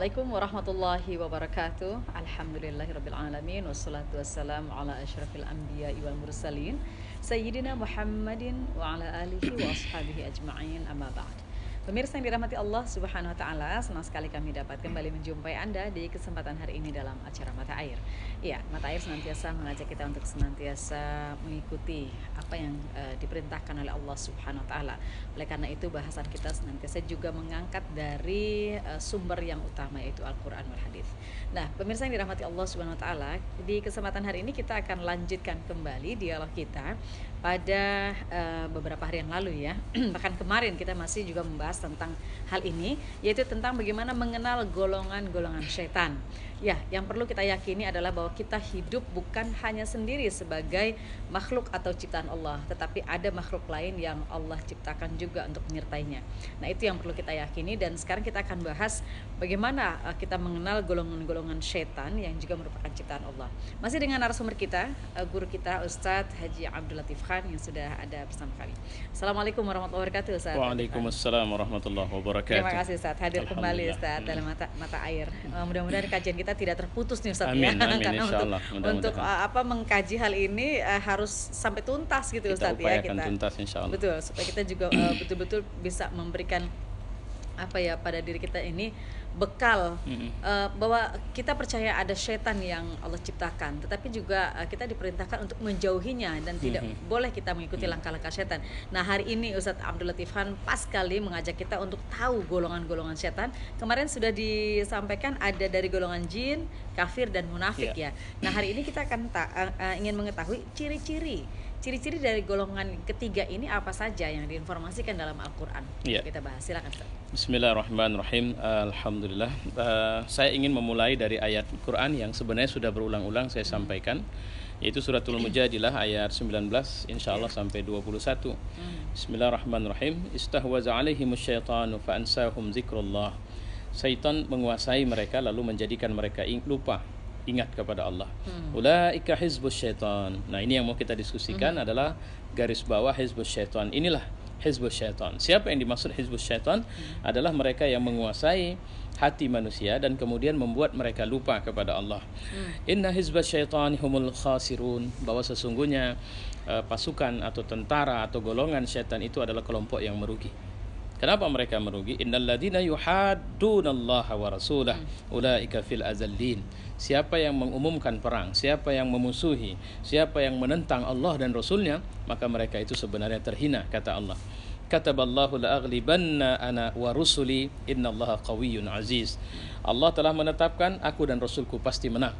Assalamualaikum warahmatullahi wabarakatuh. Alhamdulillahirabbil alamin wassalatu wassalamu ala asyrafil anbiya'i wal mursalin sayyidina Muhammadin wa ala alihi wa ashabihi ajma'in, amma ba'd. Pemirsa yang dirahmati Allah Subhanahu wa taala, senang sekali kami dapat kembali menjumpai Anda di kesempatan hari ini dalam acara Mata Air. Ya, Mata Air senantiasa mengajak kita untuk senantiasa mengikuti apa yang diperintahkan oleh Allah Subhanahu wa taala. Oleh karena itu bahasan kita senantiasa juga mengangkat dari sumber yang utama, yaitu Al-Qur'an wal Hadis. Nah, pemirsa yang dirahmati Allah Subhanahu wa taala, di kesempatan hari ini kita akan lanjutkan kembali dialog kita pada beberapa hari yang lalu ya. Bahkan kemarin kita masih juga membahas tentang hal ini, yaitu tentang bagaimana mengenal golongan-golongan syaitan. Ya, yang perlu kita yakini adalah bahwa kita hidup bukan hanya sendiri sebagai makhluk atau ciptaan Allah, tetapi ada makhluk lain yang Allah ciptakan juga untuk menyertainya. Nah, itu yang perlu kita yakini, dan sekarang kita akan bahas bagaimana kita mengenal golongan-golongan syaitan yang juga merupakan ciptaan Allah. Masih dengan narasumber kita, guru kita Ustadz Haji Abdul Latif Khan yang sudah ada bersama kami. Assalamualaikum warahmatullahi wabarakatuh, Ustadz. Waalaikumsalam warahmatullahi wabarakatuh. Terima kasih Ustadz, hadir kembali Ustadz dalam mata air. Mudah-mudahan kajian kita tidak terputus nih Ustadz. Amin, ya. amin, Karena insyaallah, untuk mengkaji hal ini harus sampai tuntas gitu kita Ustadz ya. Kita tuntas insyaallah. Betul, supaya kita juga betul-betul bisa memberikan pada diri kita ini bekal bahwa kita percaya ada syaitan yang Allah ciptakan, tetapi juga kita diperintahkan untuk menjauhinya dan tidak boleh kita mengikuti langkah-langkah syaitan. Nah, hari ini Ustadz Abdul Latif Khan pas sekali mengajak kita untuk tahu golongan-golongan syaitan. Kemarin sudah disampaikan ada dari golongan jin, kafir dan munafik ya. Nah, hari ini kita akan ingin mengetahui ciri-ciri dari golongan ketiga ini apa saja yang diinformasikan dalam Al-Quran. Kita bahas, silakan Ustaz. Bismillahirrahmanirrahim. Alhamdulillah. Saya ingin memulai dari ayat Quran yang sebenarnya sudah berulang-ulang saya sampaikan, yaitu suratul Mujadilah ayat 19 insyaallah sampai 21. Bismillahirrahmanirrahim. Istahwaza alaihimus syaitanu fa ansahum zikrullah. Syaitan menguasai mereka lalu menjadikan mereka lupa ingat kepada Allah. Ulaika hizbus syaitan. Nah, ini yang mau kita diskusikan adalah garis bawah hizbus syaitan. Inilah hizbus syaitan. Siapa yang dimaksud hizbus syaitan? Adalah mereka yang menguasai hati manusia dan kemudian membuat mereka lupa kepada Allah. Inna hizbus syaitan humul khasirun. Bahwa sesungguhnya pasukan atau tentara atau golongan syaitan itu adalah kelompok yang merugi. Kenapa mereka merugi? Innalladzina yuhaddunallaha wa rasulah ulaika fil azallin. Siapa yang mengumumkan perang, siapa yang memusuhi, siapa yang menentang Allah dan Rasulnya, maka mereka itu sebenarnya terhina, kata Allah. Kataballahu la'aghlibanna ana wa rusuli innallaha qawiyyun aziz. Allah telah menetapkan aku dan Rasulku pasti menang,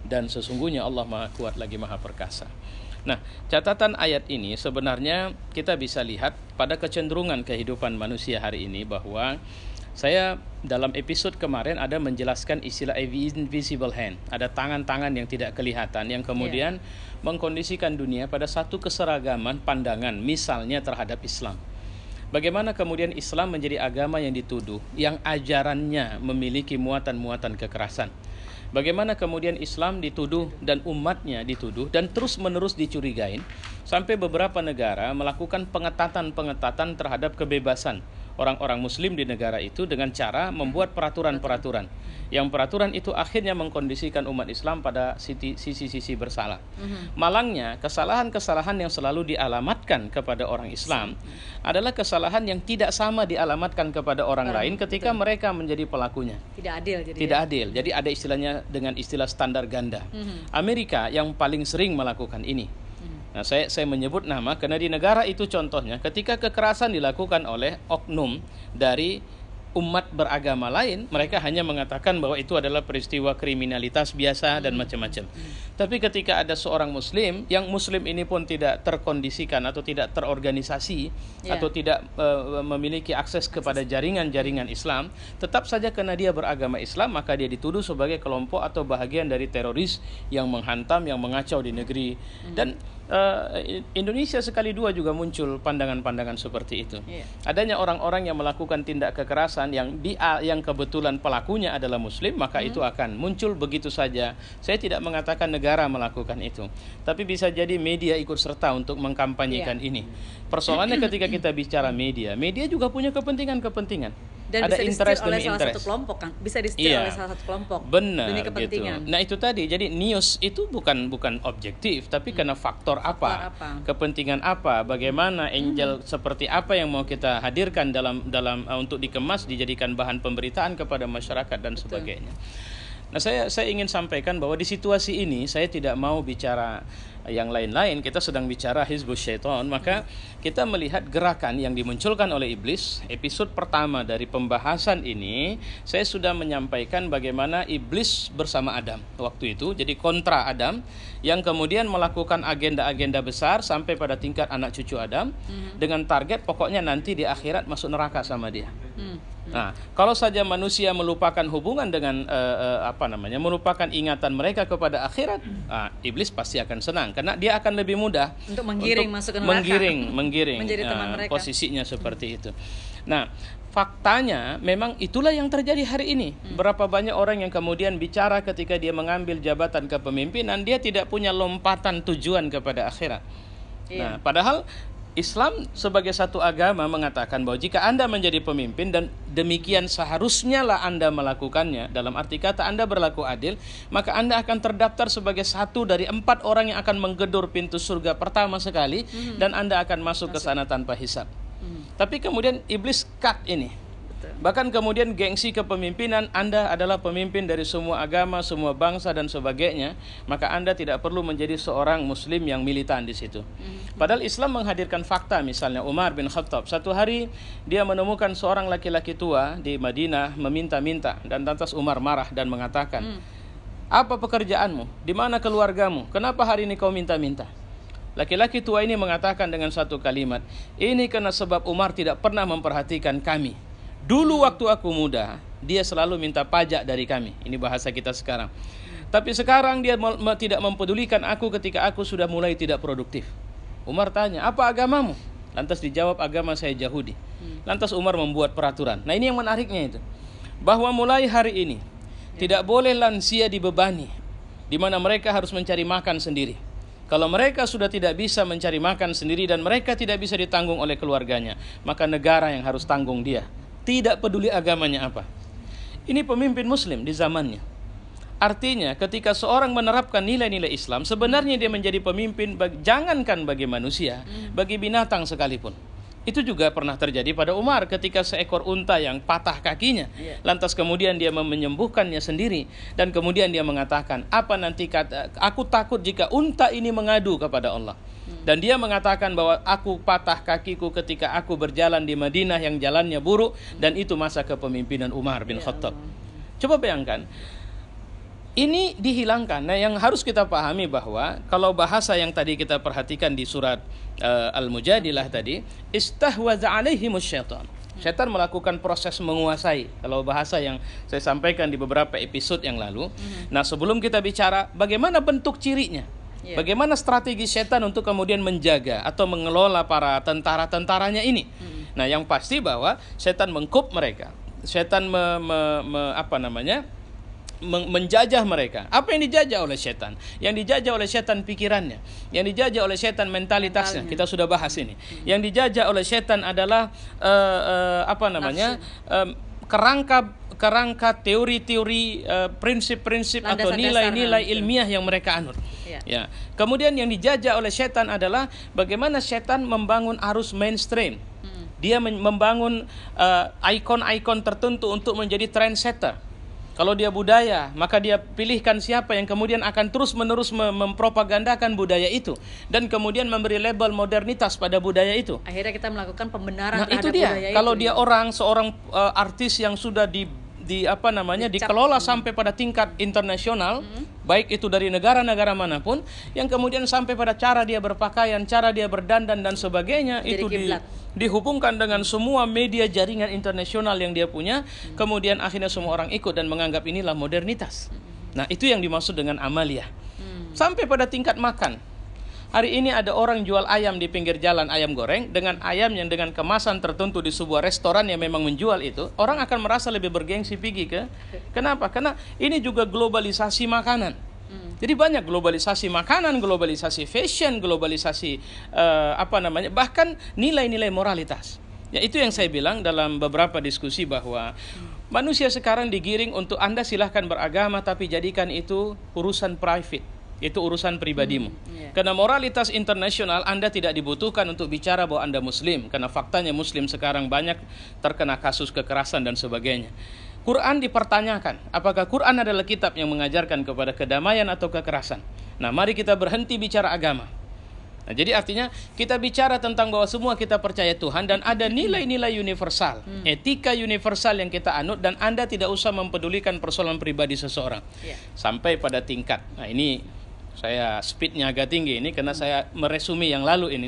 dan sesungguhnya Allah Maha Kuat lagi Maha Perkasa. Nah, catatan ayat ini sebenarnya kita bisa lihat pada kecenderungan kehidupan manusia hari ini, bahwa saya dalam episode kemarin ada menjelaskan istilah invisible hand. Ada tangan-tangan yang tidak kelihatan yang kemudian mengkondisikan dunia pada satu keseragaman pandangan, misalnya terhadap Islam. Bagaimana kemudian Islam menjadi agama yang dituduh, yang ajarannya memiliki muatan-muatan kekerasan. Bagaimana kemudian Islam dituduh dan umatnya dituduh dan terus-menerus dicurigain, sampai beberapa negara melakukan pengetatan-pengetatan terhadap kebebasan orang-orang muslim di negara itu dengan cara membuat peraturan-peraturan. Yang peraturan itu akhirnya mengkondisikan umat Islam pada sisi-sisi bersalah. Malangnya, kesalahan-kesalahan yang selalu dialamatkan kepada orang Islam adalah kesalahan yang tidak sama dialamatkan kepada orang lain ketika mereka menjadi pelakunya. Tidak adil jadi. Tidak adil. Jadi ada istilahnya dengan istilah standar ganda. Amerika yang paling sering melakukan ini. Nah, saya menyebut nama karena di negara itu contohnya ketika kekerasan dilakukan oleh oknum dari umat beragama lain, mereka hanya mengatakan bahwa itu adalah peristiwa kriminalitas biasa dan macam-macam. Tapi ketika ada seorang muslim, yang muslim ini pun tidak terkondisikan atau tidak terorganisasi atau tidak memiliki akses kepada jaringan-jaringan Islam, tetap saja karena dia beragama Islam, maka dia dituduh sebagai kelompok atau bahagian dari teroris yang menghantam, yang mengacau di negeri. Dan Indonesia sekali dua juga muncul pandangan-pandangan seperti itu. Adanya orang-orang yang melakukan tindak kekerasan yang kebetulan pelakunya adalah muslim, maka itu akan muncul begitu saja. Saya tidak mengatakan negara melakukan itu, tapi bisa jadi media ikut serta untuk mengkampanyekan ini. Persoalannya ketika kita bicara media juga punya kepentingan-kepentingan. Dan ada bisa interest oleh demi salah interest. satu kelompok kan, bisa disetir oleh salah satu kelompok Benar demi gitu. kepentingan. Nah itu tadi, jadi news itu bukan objektif, tapi karena faktor apa, kepentingan apa, bagaimana angle seperti apa yang mau kita hadirkan dalam untuk dikemas, dijadikan bahan pemberitaan kepada masyarakat dan sebagainya. Nah saya ingin sampaikan bahwa di situasi ini saya tidak mau bicara yang lain-lain, kita sedang bicara Hizbus Syaitan. Maka kita melihat gerakan yang dimunculkan oleh iblis. Episode pertama dari pembahasan ini saya sudah menyampaikan bagaimana iblis bersama Adam waktu itu, jadi kontra Adam, yang kemudian melakukan agenda-agenda besar sampai pada tingkat anak cucu Adam, dengan target pokoknya nanti di akhirat masuk neraka sama dia. Nah, kalau saja manusia melupakan hubungan dengan melupakan ingatan mereka kepada akhirat, iblis pasti akan senang karena dia akan lebih mudah untuk menggiring masuk ke neraka, menggiring menjadi teman mereka. Posisinya seperti itu. Nah, faktanya memang itulah yang terjadi hari ini. Berapa banyak orang yang kemudian bicara ketika dia mengambil jabatan kepemimpinan, dia tidak punya lompatan tujuan kepada akhirat. Nah, padahal Islam sebagai satu agama mengatakan bahwa jika Anda menjadi pemimpin dan demikian seharusnya lah Anda melakukannya, dalam arti kata Anda berlaku adil, maka Anda akan terdaftar sebagai satu dari 4 orang yang akan menggedor pintu surga pertama sekali, dan Anda akan masuk ke sana tanpa hisab. Tapi kemudian iblis cut ini. Bahkan kemudian gengsi kepemimpinan, Anda adalah pemimpin dari semua agama, semua bangsa dan sebagainya, maka Anda tidak perlu menjadi seorang muslim yang militan di situ. Padahal Islam menghadirkan fakta, misalnya Umar bin Khattab, satu hari dia menemukan seorang laki-laki tua di Madinah meminta-minta, dan lantas Umar marah dan mengatakan, apa pekerjaanmu? Di mana keluargamu? Kenapa hari ini kau minta-minta? Laki-laki tua ini mengatakan dengan satu kalimat, ini karena sebab Umar tidak pernah memperhatikan kami. Dulu waktu aku muda, dia selalu minta pajak dari kami. Ini bahasa kita sekarang. Tapi sekarang dia tidak mempedulikan aku ketika aku sudah mulai tidak produktif. Umar tanya, apa agamamu? Lantas dijawab, agama saya Yahudi. Lantas Umar membuat peraturan. Nah ini yang menariknya itu, bahwa mulai hari ini tidak boleh lansia dibebani, di mana mereka harus mencari makan sendiri. Kalau mereka sudah tidak bisa mencari makan sendiri dan mereka tidak bisa ditanggung oleh keluarganya, maka negara yang harus tanggung dia. Tidak peduli agamanya apa. Ini pemimpin muslim di zamannya. Artinya ketika seorang menerapkan nilai-nilai Islam, sebenarnya dia menjadi pemimpin jangankan bagi manusia, bagi binatang sekalipun. Itu juga pernah terjadi pada Umar ketika seekor unta yang patah kakinya. Lantas kemudian dia menyembuhkannya sendiri, dan kemudian dia mengatakan, apa nanti kata, aku takut jika unta ini mengadu kepada Allah. Dan dia mengatakan bahwa aku patah kakiku ketika aku berjalan di Madinah yang jalannya buruk, dan itu masa kepemimpinan Umar bin Khattab. Coba bayangkan, ini dihilangkan. Nah yang harus kita pahami bahwa kalau bahasa yang tadi kita perhatikan di surat Al-Mujadilah tadi, istahwaza alaihimus syaitan. Syaitan melakukan proses menguasai. Kalau bahasa yang saya sampaikan di beberapa episode yang lalu. Nah sebelum kita bicara bagaimana bentuk cirinya, bagaimana strategi setan untuk kemudian menjaga atau mengelola para tentara-tentaranya ini. Nah, yang pasti bahwa setan mengkup mereka. Setan menjajah mereka. Apa yang dijajah oleh setan? Yang dijajah oleh setan pikirannya. Yang dijajah oleh setan mentalitasnya. Kita sudah bahas ini. Yang dijajah oleh setan adalah kerangka teori-teori, prinsip-prinsip atau nilai-nilai ilmiah yang mereka anut. Ya. Kemudian yang dijajah oleh setan adalah bagaimana setan membangun arus mainstream. Dia membangun ikon-ikon tertentu untuk menjadi trendsetter. Kalau dia budaya, maka dia pilihkan siapa yang kemudian akan terus-menerus mempropagandakan budaya itu, dan kemudian memberi label modernitas pada budaya itu. Akhirnya kita melakukan pembenaran terhadap itu dia. Budaya Kalau itu, dia seorang artis yang sudah dikelola sampai pada tingkat internasional, baik itu dari negara-negara manapun, yang kemudian sampai pada cara dia berpakaian, cara dia berdandan dan sebagainya, jadi itu dihubungkan dengan semua media jaringan internasional yang dia punya, kemudian akhirnya semua orang ikut dan menganggap inilah modernitas. Nah, itu yang dimaksud dengan amaliyah. Sampai pada tingkat makan. Hari ini ada orang jual ayam di pinggir jalan, ayam goreng, dengan ayam yang dengan kemasan tertentu di sebuah restoran yang memang menjual itu, orang akan merasa lebih bergengsi pergi ke. Kenapa? Karena ini juga globalisasi makanan. Jadi banyak globalisasi makanan, globalisasi fashion, globalisasi bahkan nilai-nilai moralitas. Ya itu yang saya bilang dalam beberapa diskusi bahwa manusia sekarang digiring untuk Anda silahkan beragama tapi jadikan itu urusan private, itu urusan pribadimu. Karena moralitas internasional Anda tidak dibutuhkan untuk bicara bahwa Anda Muslim, karena faktanya Muslim sekarang banyak terkena kasus kekerasan dan sebagainya. Quran dipertanyakan, apakah Quran adalah kitab yang mengajarkan kepada kedamaian atau kekerasan? Nah, mari kita berhenti bicara agama. Nah, jadi artinya kita bicara tentang bahwa semua kita percaya Tuhan dan ada nilai-nilai universal, etika universal yang kita anut, dan Anda tidak usah mempedulikan persoalan pribadi seseorang. Sampai pada tingkat, nah ini saya speednya agak tinggi ini karena saya meresumi yang lalu ini.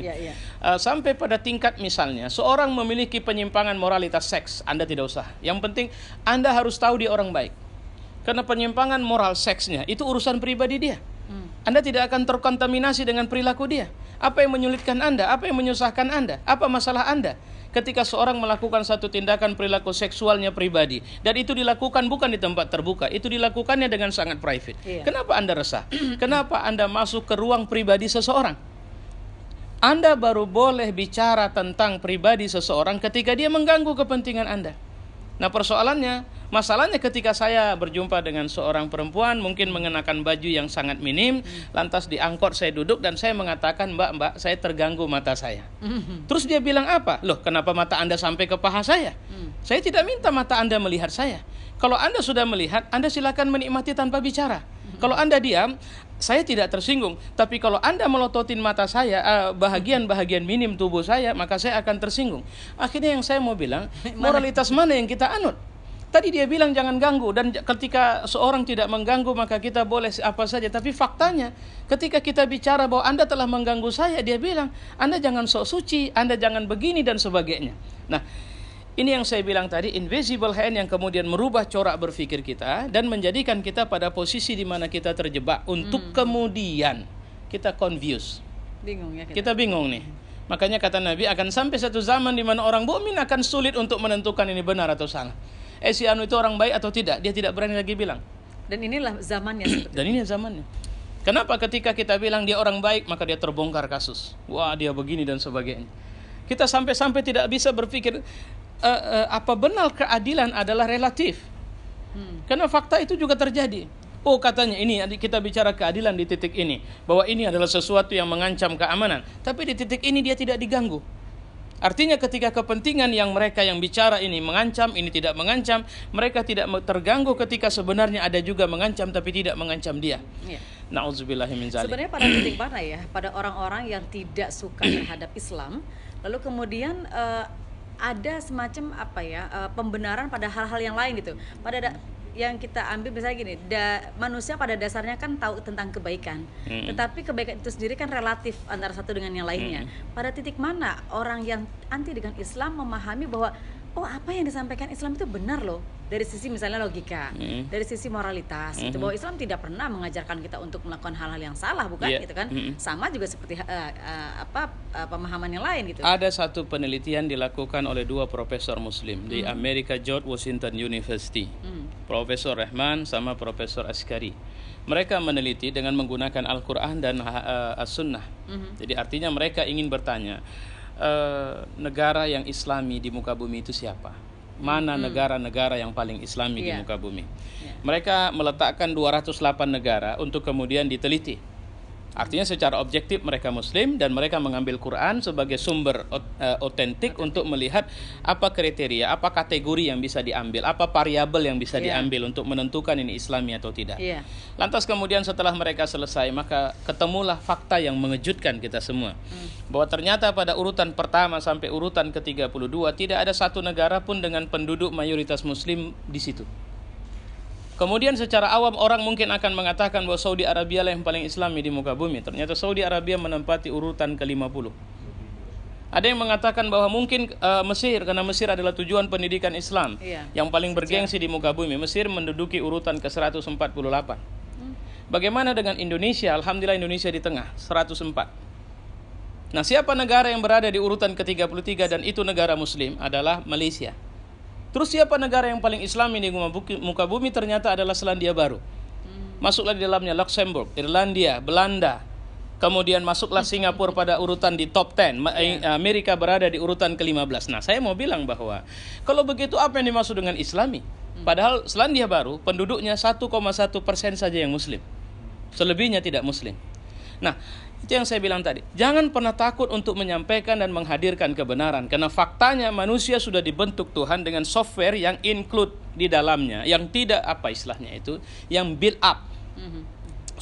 Sampai pada tingkat misalnya seorang memiliki penyimpangan moralitas seks, Anda tidak usah. Yang penting Anda harus tahu dia orang baik. Karena penyimpangan moral seksnya itu urusan pribadi dia. Anda tidak akan terkontaminasi dengan perilaku dia. Apa yang menyulitkan Anda? Apa yang menyusahkan Anda? Apa masalah Anda? Ketika seorang melakukan satu tindakan perilaku seksualnya pribadi, dan itu dilakukan bukan di tempat terbuka, itu dilakukannya dengan sangat private. Kenapa Anda resah? Kenapa Anda masuk ke ruang pribadi seseorang? Anda baru boleh bicara tentang pribadi seseorang ketika dia mengganggu kepentingan Anda. Nah, masalahnya ketika saya berjumpa dengan seorang perempuan mungkin mengenakan baju yang sangat minim, lantas di angkot saya duduk dan saya mengatakan, mbak, saya terganggu mata saya. Terus dia bilang apa? Loh, kenapa mata Anda sampai ke paha saya? Saya tidak minta mata Anda melihat saya. Kalau Anda sudah melihat, Anda silakan menikmati tanpa bicara. Kalau Anda diam, saya tidak tersinggung. Tapi kalau Anda melototin mata saya, bahagian-bahagian minim tubuh saya, maka saya akan tersinggung. Akhirnya yang saya mau bilang, moralitas mana yang kita anut? Tadi dia bilang jangan ganggu, dan ketika seorang tidak mengganggu maka kita boleh apa saja. Tapi faktanya ketika kita bicara bahwa Anda telah mengganggu saya, dia bilang Anda jangan sok suci, Anda jangan begini dan sebagainya. Nah, ini yang saya bilang tadi, invisible hand yang kemudian merubah corak berpikir kita dan menjadikan kita pada posisi di mana kita terjebak untuk kemudian kita confused. Bingung ya kita bingung nih. Makanya kata Nabi akan sampai satu zaman di mana orang mukmin akan sulit untuk menentukan ini benar atau salah. Si anu itu orang baik atau tidak, dia tidak berani lagi bilang. Dan inilah zamannya. Dan ini zamannya. Kenapa ketika kita bilang dia orang baik, maka dia terbongkar kasus. Wah, dia begini dan sebagainya. Kita sampai-sampai tidak bisa berpikir apa benar keadilan adalah relatif. Karena fakta itu juga terjadi. Oh, katanya ini kita bicara keadilan di titik ini, bahwa ini adalah sesuatu yang mengancam keamanan. Tapi di titik ini dia tidak diganggu. Artinya ketika kepentingan yang mereka yang bicara ini mengancam, ini tidak mengancam, mereka tidak terganggu ketika sebenarnya ada juga mengancam tapi tidak mengancam dia. Na'udzubillahi min dzalik. Sebenarnya pada titik mana ya? Pada orang-orang yang tidak suka terhadap Islam, lalu kemudian ada semacam pembenaran pada hal-hal yang lain gitu. Yang kita ambil misalnya gini, manusia pada dasarnya kan tahu tentang kebaikan, tetapi kebaikan itu sendiri kan relatif antara satu dengan yang lainnya. Pada titik mana orang yang anti dengan Islam memahami bahwa oh, apa yang disampaikan Islam itu benar loh, dari sisi misalnya logika, dari sisi moralitas, itu bahwa Islam tidak pernah mengajarkan kita untuk melakukan hal-hal yang salah, bukan gitu kan? Sama juga seperti pemahaman yang lain gitu. Ada satu penelitian dilakukan oleh dua profesor Muslim di Amerika, George Washington University, Profesor Rahman sama Profesor Askari. Mereka meneliti dengan menggunakan Al-Quran dan As-Sunnah. Jadi artinya mereka ingin bertanya, negara yang Islami di muka bumi itu siapa? Mana negara-negara yang paling Islami di muka bumi? Mereka meletakkan 208 negara untuk kemudian diteliti. Artinya secara objektif mereka Muslim dan mereka mengambil Quran sebagai sumber otentik untuk melihat apa kriteria, apa kategori yang bisa diambil, apa variabel yang bisa diambil untuk menentukan ini Islami atau tidak. Lantas kemudian setelah mereka selesai, maka ketemulah fakta yang mengejutkan kita semua. Bahwa ternyata pada urutan pertama sampai urutan ke-32 tidak ada satu negara pun dengan penduduk mayoritas Muslim di situ. Kemudian secara awam orang mungkin akan mengatakan bahwa Saudi Arabia lah yang paling Islami di muka bumi. Ternyata Saudi Arabia menempati urutan ke-50. Ada yang mengatakan bahwa mungkin Mesir, karena Mesir adalah tujuan pendidikan Islam yang paling bergengsi di muka bumi. Mesir menduduki urutan ke-148. Bagaimana dengan Indonesia? Alhamdulillah Indonesia di tengah, 104. Nah, siapa negara yang berada di urutan ke-33 dan itu negara Muslim? Adalah Malaysia. Terus siapa negara yang paling Islami di muka bumi? Ternyata adalah Selandia Baru. Masuklah di dalamnya Luxembourg, Irlandia, Belanda. Kemudian masuklah Singapura pada urutan di top 10. Amerika berada di urutan ke-15. Nah, saya mau bilang bahwa kalau begitu apa yang dimaksud dengan Islami? Padahal Selandia Baru penduduknya 1,1% saja yang Muslim. Selebihnya tidak Muslim. Nah, itu yang saya bilang tadi. Jangan pernah takut untuk menyampaikan dan menghadirkan kebenaran. Karena faktanya manusia sudah dibentuk Tuhan dengan software yang include di dalamnya. Yang tidak, apa istilahnya itu, yang build up.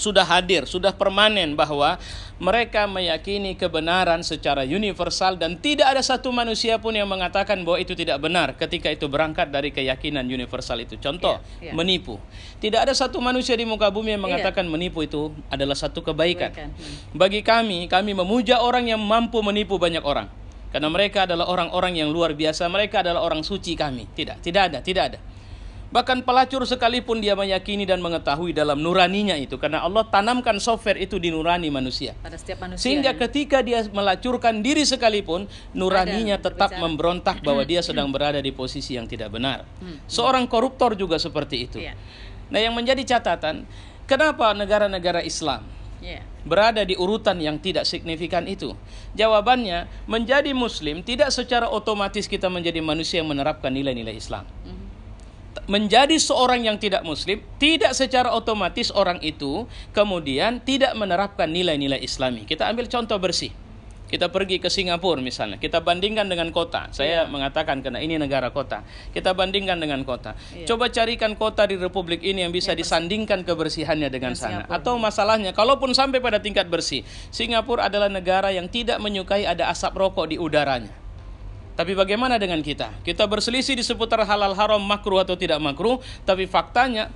Sudah hadir, sudah permanen bahwa mereka meyakini kebenaran secara universal dan tidak ada satu manusia pun yang mengatakan bahwa itu tidak benar ketika itu berangkat dari keyakinan universal itu. Contoh, menipu. Tidak ada satu manusia di muka bumi yang mengatakan menipu itu adalah satu kebaikan. Bagi kami memuja orang yang mampu menipu banyak orang. Karena mereka adalah orang-orang yang luar biasa, mereka adalah orang suci kami. Tidak ada. Bahkan pelacur sekalipun dia meyakini dan mengetahui dalam nuraninya itu. Karena Allah tanamkan software itu di nurani manusia. Pada setiap manusia. Sehingga ketika dia melacurkan diri sekalipun, nuraninya tetap memberontak bahwa dia sedang berada di posisi yang tidak benar. Seorang koruptor juga seperti itu. Nah, yang menjadi catatan, kenapa negara-negara Islam berada di urutan yang tidak signifikan itu? Jawabannya, menjadi Muslim tidak secara otomatis kita menjadi manusia yang menerapkan nilai-nilai Islam. Menjadi seorang yang tidak Muslim tidak secara otomatis orang itu kemudian tidak menerapkan nilai-nilai Islami. Kita ambil contoh bersih. Kita pergi ke Singapura misalnya, kita bandingkan dengan kota. Saya mengatakan karena ini negara kota. Kita bandingkan dengan kota. Coba carikan kota di Republik ini yang bisa disandingkan kebersihannya dengan sana. Atau masalahnya, kalaupun sampai pada tingkat bersih, Singapura adalah negara yang tidak menyukai ada asap rokok di udaranya. Tapi bagaimana dengan kita? Kita berselisih di seputar halal haram, makruh atau tidak makruh, tapi faktanya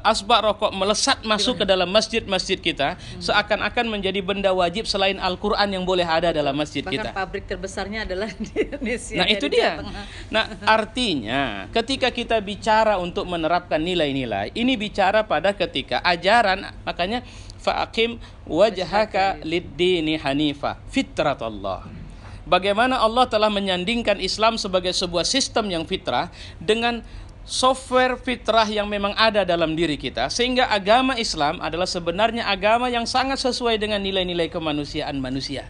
asbak rokok melesat masuk ke dalam masjid-masjid kita, seakan-akan menjadi benda wajib selain Al-Quran yang boleh ada dalam masjid kita. Bahkan pabrik terbesarnya adalah di Indonesia. Nah, itu dia. Nah, artinya ketika kita bicara untuk menerapkan nilai-nilai, ini bicara pada ketika ajaran, makanya fa'aqim wajhaka lid-dini hanifa fitratallah. Bagaimana Allah telah menyandingkan Islam sebagai sebuah sistem yang fitrah dengan software fitrah yang memang ada dalam diri kita, sehingga agama Islam adalah sebenarnya agama yang sangat sesuai dengan nilai-nilai kemanusiaan manusia.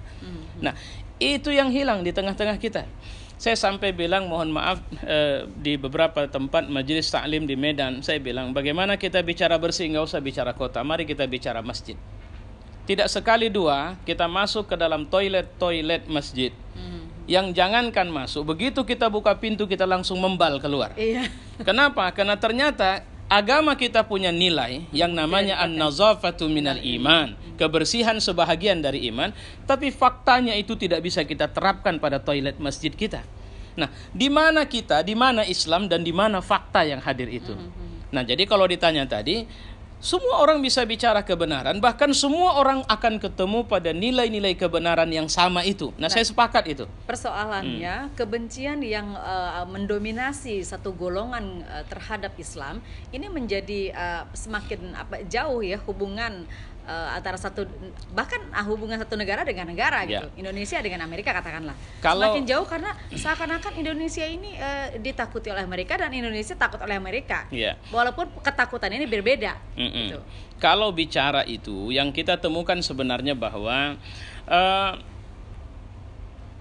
Nah, itu yang hilang di tengah-tengah kita. Saya sampai bilang, mohon maaf, di beberapa tempat majelis taklim di Medan, saya bilang, bagaimana kita bicara bersih, nggak usah bicara kota, mari kita bicara masjid. Tidak sekali dua kita masuk ke dalam toilet masjid. Yang jangankan masuk, begitu kita buka pintu kita langsung membal keluar. Kenapa? Karena ternyata agama kita punya nilai yang namanya an-nazafatu minal iman, kebersihan sebahagian dari iman, tapi faktanya itu tidak bisa kita terapkan pada toilet masjid kita. Nah, di mana kita, di mana Islam, dan di mana fakta yang hadir itu? Nah, jadi kalau ditanya tadi, semua orang bisa bicara kebenaran, bahkan semua orang akan ketemu pada nilai-nilai kebenaran yang sama itu. Nah, saya sepakat itu. Persoalannya, kebencian yang mendominasi satu golongan terhadap Islam, ini menjadi semakin jauh ya hubungan antara bahkan hubungan satu negara dengan negara gitu. Indonesia dengan Amerika katakanlah. Semakin jauh karena seakan-akan Indonesia ini ditakuti oleh Amerika dan Indonesia takut oleh Amerika. Walaupun ketakutan ini berbeda. Gitu. Kalau bicara itu, yang kita temukan sebenarnya bahwa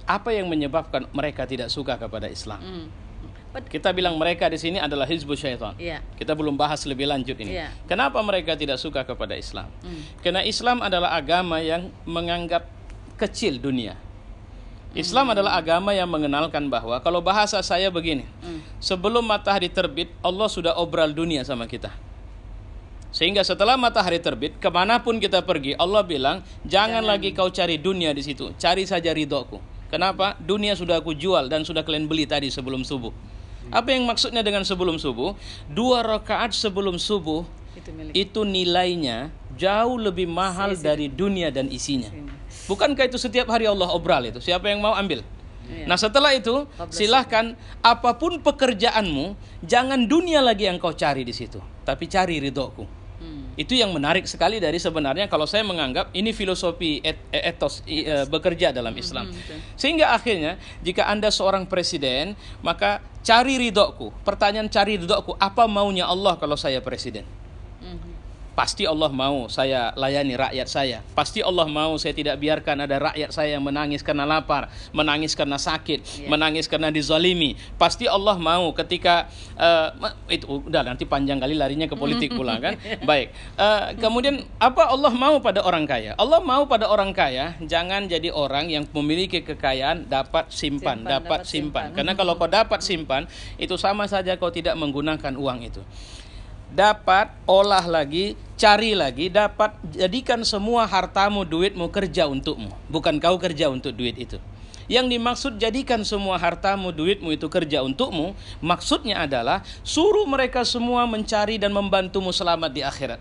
apa yang menyebabkan mereka tidak suka kepada Islam? Kita bilang mereka di sini adalah Hizbus Syaitan. Kita belum bahas lebih lanjut ini. Kenapa mereka tidak suka kepada Islam? Karena Islam adalah agama yang menganggap kecil dunia. Islam adalah agama yang mengenalkan bahwa kalau bahasa saya begini, sebelum matahari terbit, Allah sudah obral dunia sama kita. Sehingga setelah matahari terbit, kemanapun kita pergi, Allah bilang, jangan lagi kau cari dunia di situ, cari saja ridhoku. Kenapa? Dunia sudah aku jual dan sudah kalian beli tadi sebelum subuh. Apa yang maksudnya dengan sebelum subuh? 2 rakaat sebelum subuh itu nilainya jauh lebih mahal dari dunia dan isinya. Bukankah itu setiap hari Allah obral itu? Siapa yang mau ambil? Nah, setelah itu silahkan apapun pekerjaanmu, jangan dunia lagi yang kau cari di situ, tapi cari ridhoku. Itu yang menarik sekali dari sebenarnya kalau saya menganggap ini filosofi etos bekerja dalam Islam. Sehingga akhirnya jika Anda seorang presiden, maka cari ridhoku. Pertanyaan cari ridhoku, apa maunya Allah kalau saya presiden? Pasti Allah mau saya layani rakyat saya. Pasti Allah mau saya tidak biarkan ada rakyat saya yang menangis karena lapar, menangis karena sakit, menangis karena dizalimi. Pasti Allah mau ketika itu udah nanti panjang kali larinya ke politik pula kan. Baik. Kemudian apa Allah mau pada orang kaya? Allah mau pada orang kaya jangan jadi orang yang memiliki kekayaan dapat simpan. Karena kalau kau dapat simpan itu sama saja kau tidak menggunakan uang itu. Dapat, olah lagi, cari lagi, dapat, jadikan semua hartamu, duitmu kerja untukmu. Bukan kau kerja untuk duit itu. Yang dimaksud jadikan semua hartamu, duitmu itu kerja untukmu, maksudnya adalah suruh mereka semua mencari dan membantumu selamat di akhirat.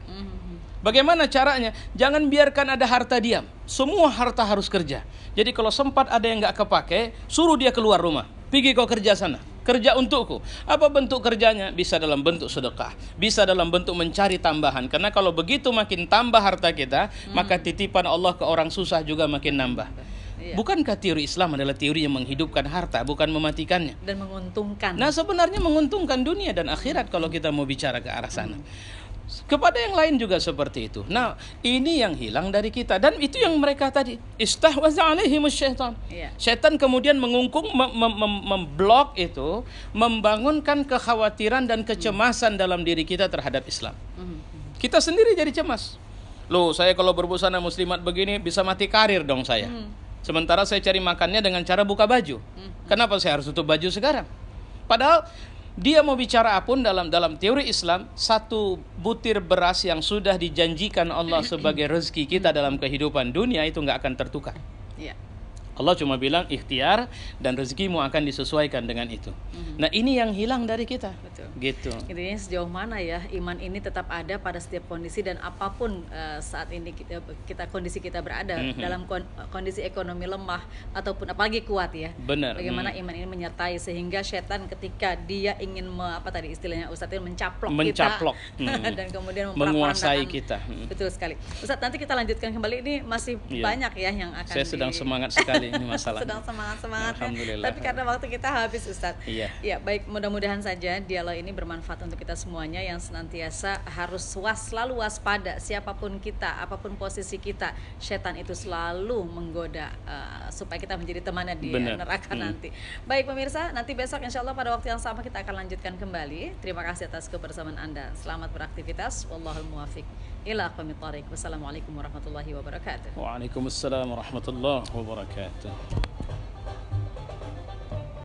Bagaimana caranya? Jangan biarkan ada harta diam. Semua harta harus kerja. Jadi kalau sempat ada yang nggak kepake, suruh dia keluar rumah. Pergi kau kerja sana. Kerja untukku. Apa bentuk kerjanya? Bisa dalam bentuk sedekah, bisa dalam bentuk mencari tambahan. Karena kalau begitu makin tambah harta kita, maka titipan Allah ke orang susah juga makin nambah. Bukankah teori Islam adalah teori yang menghidupkan harta, bukan mematikannya? Dan menguntungkan. Nah, sebenarnya menguntungkan dunia dan akhirat kalau kita mau bicara ke arah sana. Kepada yang lain juga seperti itu. Nah, ini yang hilang dari kita. Dan itu yang mereka tadi. Istahwaza alaihimus syaitan. Syaitan kemudian mengungkung, memblok itu, membangunkan kekhawatiran dan kecemasan dalam diri kita terhadap Islam. Kita sendiri jadi cemas. Loh, saya kalau berbusana muslimat begini bisa mati karir dong saya. Sementara saya cari makannya dengan cara buka baju. Kenapa saya harus tutup baju sekarang? Padahal dia mau bicara apapun dalam teori Islam, satu butir beras yang sudah dijanjikan Allah sebagai rezeki kita dalam kehidupan dunia itu nggak akan tertukar. Allah cuma bilang ikhtiar dan rezekimu akan disesuaikan dengan itu. Nah, ini yang hilang dari kita. Betul. Gitu. Intinya sejauh mana ya iman ini tetap ada pada setiap kondisi dan apapun saat ini kondisi kita berada dalam kondisi ekonomi lemah ataupun apalagi kuat ya. Benar. Bagaimana iman ini menyertai sehingga setan ketika dia ingin istilahnya Ustadz itu mencaplok kita dan kemudian menguasai kita. Betul sekali. Ustadz, nanti kita lanjutkan kembali, ini masih banyak ya yang akan saya sedang semangat sekali ini masalah. Sedang semangat Alhamdulillah. Tapi karena waktu kita habis Ustadz. Iya. Baik, mudah-mudahan saja dialog ini bermanfaat untuk kita semuanya yang senantiasa harus selalu waspada siapapun kita, apapun posisi kita, setan itu selalu menggoda supaya kita menjadi temannya di neraka nanti. Baik pemirsa, nanti besok insya Allah pada waktu yang sama kita akan lanjutkan kembali. Terima kasih atas kebersamaan Anda. Selamat beraktivitas. Wallahul muwaffiq ila aqwamit thariq. Wassalamualaikum warahmatullahi wabarakatuh. Waalaikumsalam warahmatullahi wabarakatuh.